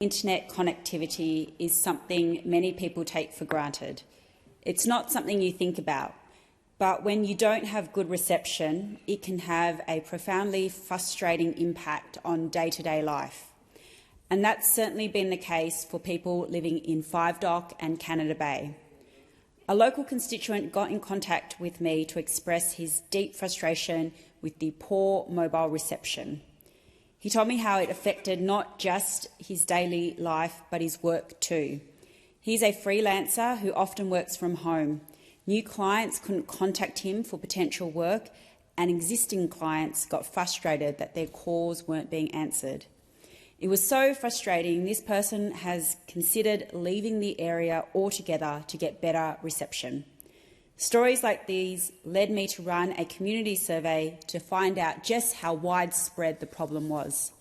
Internet connectivity is something many people take for granted. It's not something you think about, but when you don't have good reception, it can have a profoundly frustrating impact on day-to-day life. And that's certainly been the case for people living in Five Dock and Canada Bay. A local constituent got in contact with me to express his deep frustration with the poor mobile reception. He told me how it affected not just his daily life, but his work too. He's a freelancer who often works from home. New clients couldn't contact him for potential work, and existing clients got frustrated that their calls weren't being answered. It was so frustrating, this person has considered leaving the area altogether to get better reception. Stories like these led me to run a community survey to find out just how widespread the problem was.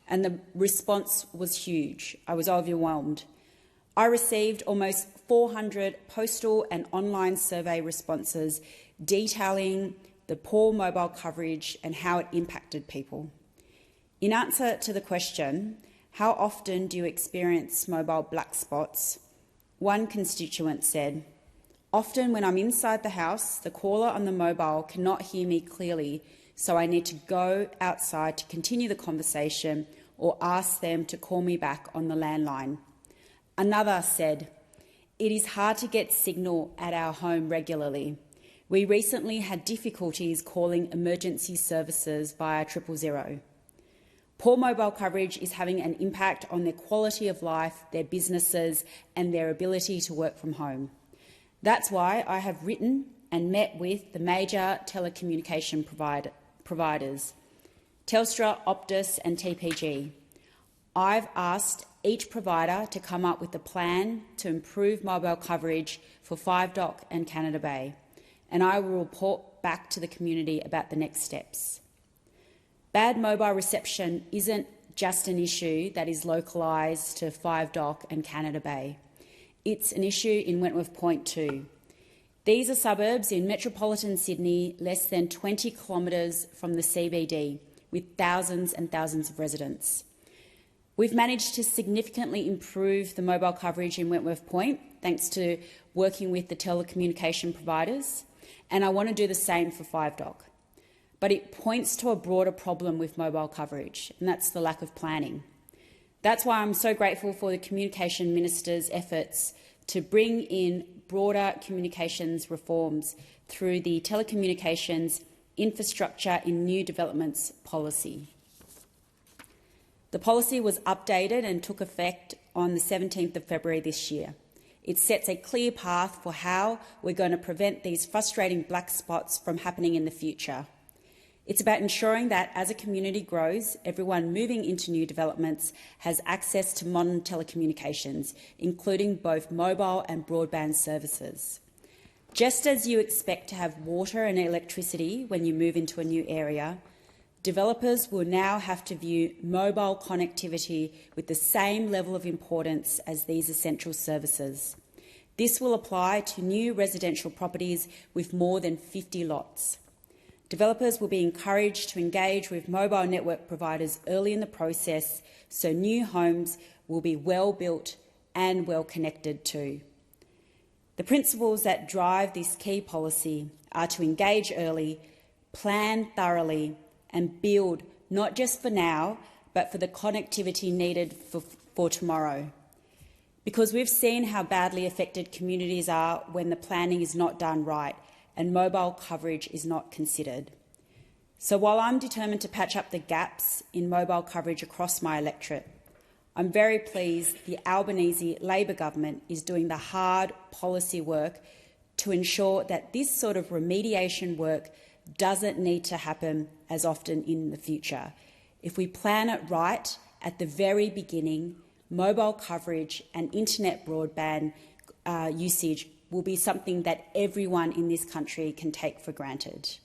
And the response was huge. I was overwhelmed. I received almost 400 postal and online survey responses detailing the poor mobile coverage and how it impacted people. In answer to the question, how often do you experience mobile black spots? One constituent said, "Often when I'm inside the house, the caller on the mobile cannot hear me clearly, so I need to go outside to continue the conversation or ask them to call me back on the landline." Another said, "It is hard to get signal at our home regularly. We recently had difficulties calling emergency services via 000. Poor mobile coverage is having an impact on their quality of life, their businesses, and their ability to work from home. That's why I have written and met with the major telecommunication providers, Telstra, Optus and TPG. I've asked each provider to come up with a plan to improve mobile coverage for Five Dock and Canada Bay, and I will report back to the community about the next steps." Bad mobile reception isn't just an issue that is localised to Five Dock and Canada Bay. It's an issue in Wentworth Point too. These are suburbs in metropolitan Sydney, less than 20 kilometres from the CBD, with thousands and thousands of residents. We've managed to significantly improve the mobile coverage in Wentworth Point, thanks to working with the telecommunication providers, and I want to do the same for Five Dock. But it points to a broader problem with mobile coverage, and that's the lack of planning. That's why I'm so grateful for the Communication Minister's efforts to bring in broader communications reforms through the Telecommunications Infrastructure in New Developments policy. The policy was updated and took effect on the 17th of February this year. It sets a clear path for how we're going to prevent these frustrating black spots from happening in the future. It's about ensuring that as a community grows, everyone moving into new developments has access to modern telecommunications, including both mobile and broadband services. Just as you expect to have water and electricity when you move into a new area, developers will now have to view mobile connectivity with the same level of importance as these essential services. This will apply to new residential properties with more than 50 lots. Developers will be encouraged to engage with mobile network providers early in the process, so new homes will be well built and well connected too. The principles that drive this key policy are to engage early, plan thoroughly, and build not just for now, but for the connectivity needed for tomorrow. Because we've seen how badly affected communities are when the planning is not done right and mobile coverage is not considered. So while I'm determined to patch up the gaps in mobile coverage across my electorate, I'm very pleased the Albanese Labor government is doing the hard policy work to ensure that this sort of remediation work doesn't need to happen as often in the future. If we plan it right at the very beginning, mobile coverage and internet broadband usage will be something that everyone in this country can take for granted.